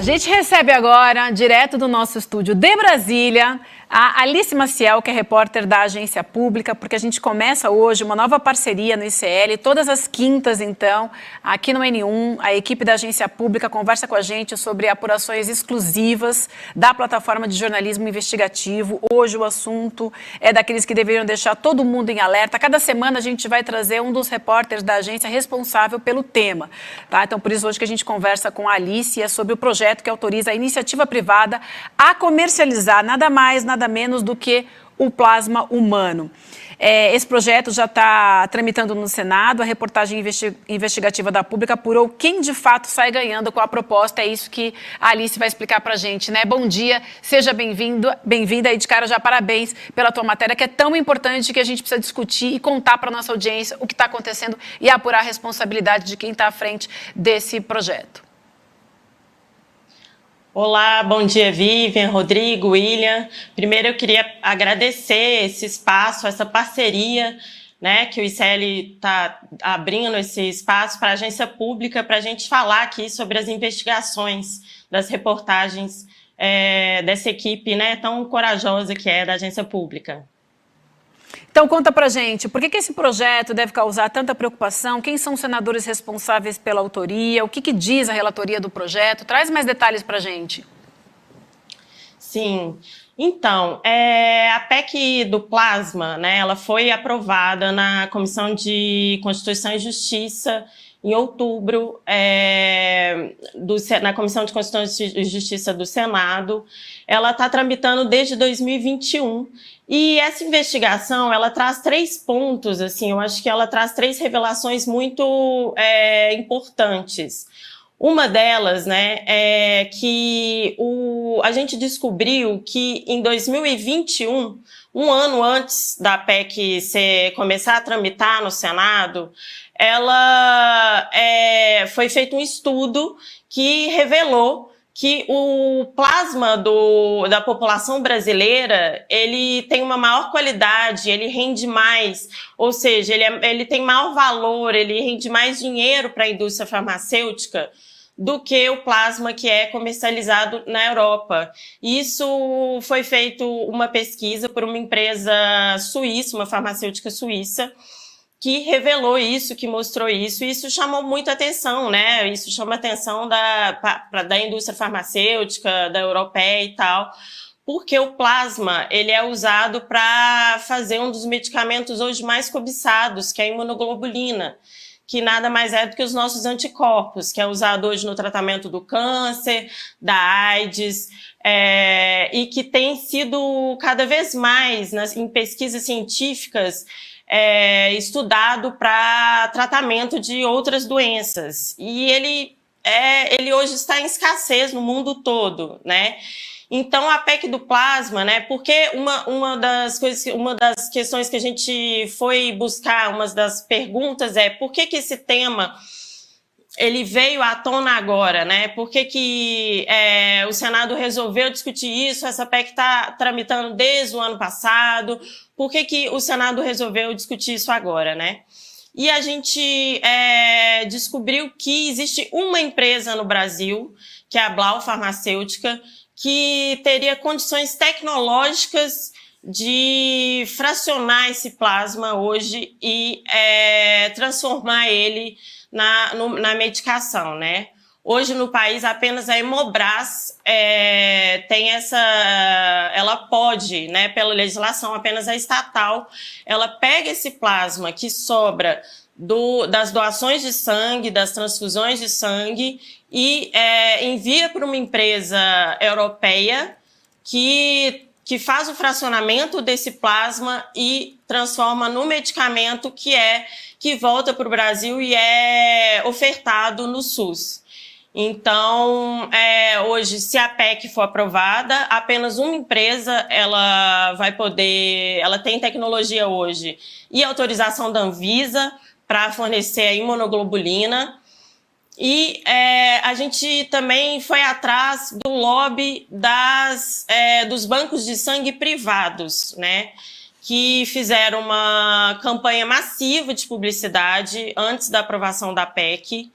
gente recebe agora, direto do nosso estúdio de Brasília, a Alice Maciel, que é repórter da Agência Pública, porque a gente começa hoje uma nova parceria no ICL, todas as quintas, então, aqui no N1, a equipe da Agência Pública conversa com a gente sobre apurações exclusivas da plataforma de jornalismo investigativo. Hoje o assunto é daqueles que deveriam deixar todo mundo em alerta. Cada semana a gente vai trazer um dos repórteres da agência responsável pelo tema, tá? Então, por isso hoje que a gente conversa com a Alice é sobre o projeto que autoriza a iniciativa privada a comercializar nada mais, nada menos do que o plasma humano. Esse projeto já está tramitando no Senado. A reportagem investigativa da Pública apurou quem de fato sai ganhando com a proposta. É isso que a Alice vai explicar para a gente, né? Bom dia, seja bem-vinda e de cara já parabéns pela tua matéria, que é tão importante que a gente precisa discutir e contar para a nossa audiência o que está acontecendo e apurar a responsabilidade de quem está à frente desse projeto. Olá, bom dia, Vivian, Rodrigo, William. Primeiro eu queria agradecer esse espaço, essa parceria, né, que o ICL está abrindo esse espaço para a agência pública, para a gente falar aqui sobre as investigações das reportagens dessa equipe, né, tão corajosa que é da agência pública. Então, conta pra gente, por que esse projeto deve causar tanta preocupação? Quem são os senadores responsáveis pela autoria? O que diz a relatoria do projeto? Traz mais detalhes pra gente. Sim, então, a PEC do plasma, né, ela foi aprovada na Comissão de Constituição e Justiça em outubro, na Comissão de Constituição e Justiça do Senado. Ela está tramitando desde 2021. E essa investigação, ela traz 3 pontos, assim, eu acho que ela traz 3 revelações muito importantes. Uma delas, né, é que a gente descobriu que em 2021, um ano antes da PEC começar a tramitar no Senado, foi feito um estudo que revelou que o plasma da população brasileira, ele tem uma maior qualidade, ele rende mais, ou seja, ele tem maior valor, ele rende mais dinheiro para a indústria farmacêutica do que o plasma que é comercializado na Europa. Isso foi feito uma pesquisa por uma empresa suíça, uma farmacêutica suíça, que revelou isso, que mostrou isso, e isso chamou muita atenção, né? Isso chama a atenção da indústria farmacêutica, da europeia e tal, porque o plasma, ele é usado para fazer um dos medicamentos hoje mais cobiçados, que é a imunoglobulina, que nada mais é do que os nossos anticorpos, que é usado hoje no tratamento do câncer, da AIDS, e que tem sido cada vez mais, em pesquisas científicas, estudado para tratamento de outras doenças. E ele hoje está em escassez no mundo todo, né? Então, a PEC do plasma, né? Porque uma das questões que a gente foi buscar, uma das perguntas é por que esse tema ele veio à tona agora, né? Por que o Senado resolveu discutir isso? Essa PEC está tramitando desde o ano passado. Por que o Senado resolveu discutir isso agora, né? E a gente descobriu que existe uma empresa no Brasil, que é a Blau Farmacêutica, que teria condições tecnológicas de fracionar esse plasma hoje e transformar ele na medicação, né? Hoje no país apenas a Hemobras tem ela pode, né, pela legislação, apenas a estatal, ela pega esse plasma que sobra das doações de sangue, das transfusões de sangue e envia para uma empresa europeia que faz o fracionamento desse plasma e transforma no medicamento que volta para o Brasil e é ofertado no SUS. Então, hoje, se a PEC for aprovada, apenas uma empresa ela tem tecnologia hoje e autorização da Anvisa para fornecer a imunoglobulina. E a gente também foi atrás do lobby dos bancos de sangue privados, né? Que fizeram uma campanha massiva de publicidade antes da aprovação da PEC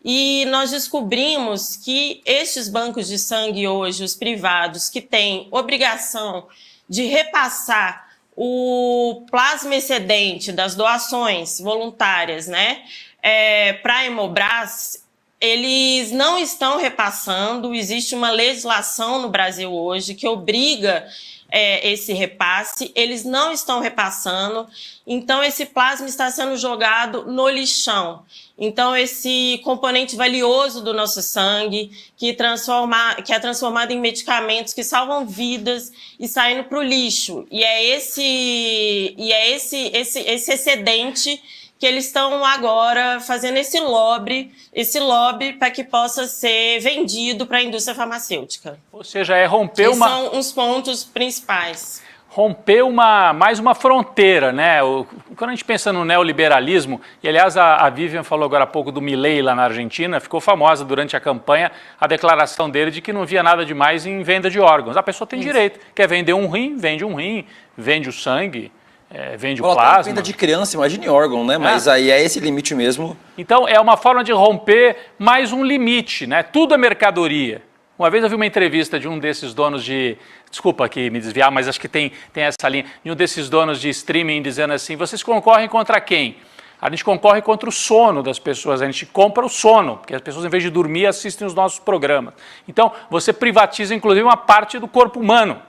e nós descobrimos que estes bancos de sangue hoje, os privados, que têm obrigação de repassar o plasma excedente das doações voluntárias, né, para a Hemobras, eles não estão repassando. Existe uma legislação no Brasil hoje que obriga esse repasse, eles não estão repassando, então esse plasma está sendo jogado no lixão. Então esse componente valioso do nosso sangue, que é transformado em medicamentos que salvam vidas e saindo para o lixo. E é esse excedente que eles estão agora fazendo esse lobby para que possa ser vendido para a indústria farmacêutica. Ou seja, romper uma... São os pontos principais. Romper mais uma fronteira, né? Quando a gente pensa no neoliberalismo, e aliás a Vivian falou agora há pouco do Milei lá na Argentina, ficou famosa durante a campanha a declaração dele de que não via nada demais em venda de órgãos. A pessoa tem direito, quer vender um rim, vende o sangue. Vende o plasma. Venda de criança, imagine órgão, né? Mas aí é esse limite mesmo. Então é uma forma de romper mais um limite, né? Tudo é mercadoria. Uma vez eu vi uma entrevista de um desses donos de... Desculpa aqui me desviar, mas acho que tem essa linha. De um desses donos de streaming dizendo assim, vocês concorrem contra quem? A gente concorre contra o sono das pessoas, a gente compra o sono, porque as pessoas, em vez de dormir, assistem os nossos programas. Então, você privatiza, inclusive, uma parte do corpo humano.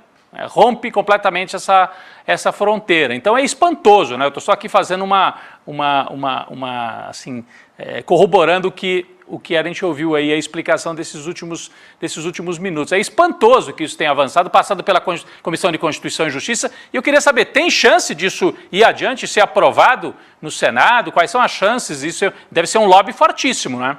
Rompe completamente essa fronteira. Então é espantoso, né? Eu estou só aqui fazendo assim, corroborando o que a gente ouviu aí, a explicação desses últimos minutos. É espantoso que isso tenha avançado, passado pela Comissão de Constituição e Justiça, e eu queria saber, tem chance disso ir adiante, ser aprovado no Senado? Quais são as chances? Isso deve ser um lobby fortíssimo, né?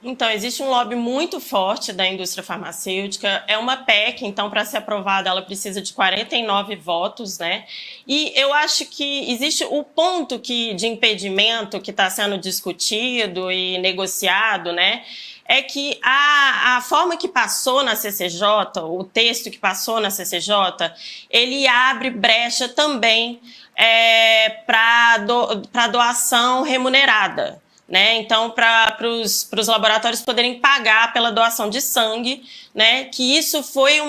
Então, existe um lobby muito forte da indústria farmacêutica, é uma PEC, então, para ser aprovada, ela precisa de 49 votos, né? E eu acho que existe o ponto de impedimento que está sendo discutido e negociado, né? É que a forma que passou na CCJ, o texto que passou na CCJ, ele abre brecha também para doação remunerada. Né? Então, para os laboratórios poderem pagar pela doação de sangue, né? Que isso foi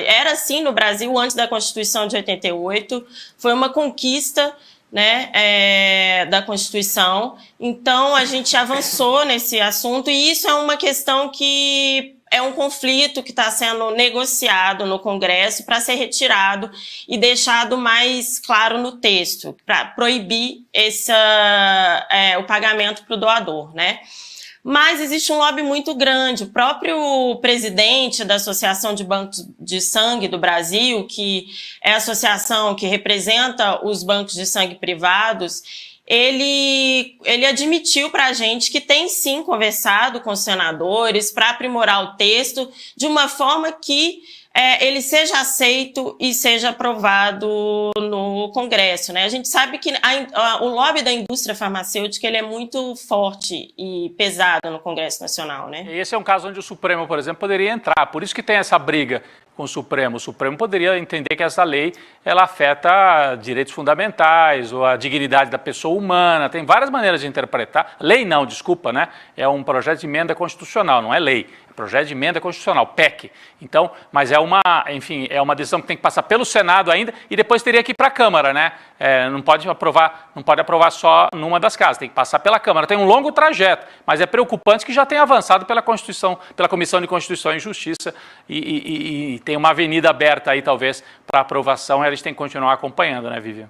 era assim no Brasil antes da Constituição de 88, foi uma conquista, né, da Constituição. Então, a gente avançou nesse assunto e isso é uma questão que é um conflito que está sendo negociado no Congresso para ser retirado e deixado mais claro no texto, para proibir o pagamento para o doador, né? Mas existe um lobby muito grande. O próprio presidente da Associação de Bancos de Sangue do Brasil, que é a associação que representa os bancos de sangue privados, ele admitiu para a gente que tem sim conversado com os senadores para aprimorar o texto de uma forma que ele seja aceito e seja aprovado no Congresso, né? A gente sabe que o lobby da indústria farmacêutica ele é muito forte e pesado no Congresso Nacional, né? E esse é um caso onde o Supremo, por exemplo, poderia entrar. Por isso que tem essa briga com o Supremo. O Supremo poderia entender que essa lei ela afeta direitos fundamentais ou a dignidade da pessoa humana. Tem várias maneiras de interpretar. Lei não, desculpa, né? É um projeto de emenda constitucional, não é lei. É projeto de emenda constitucional, PEC. Então, mas enfim, é uma decisão que tem que passar pelo Senado ainda e depois teria que ir para a Câmara, né? Não pode aprovar só numa das casas, tem que passar pela Câmara. Tem um longo trajeto, mas é preocupante que já tenha avançado pela Comissão de Constituição e Justiça e tem uma avenida aberta aí, talvez, para aprovação, e a gente tem que continuar acompanhando, né, Vivian?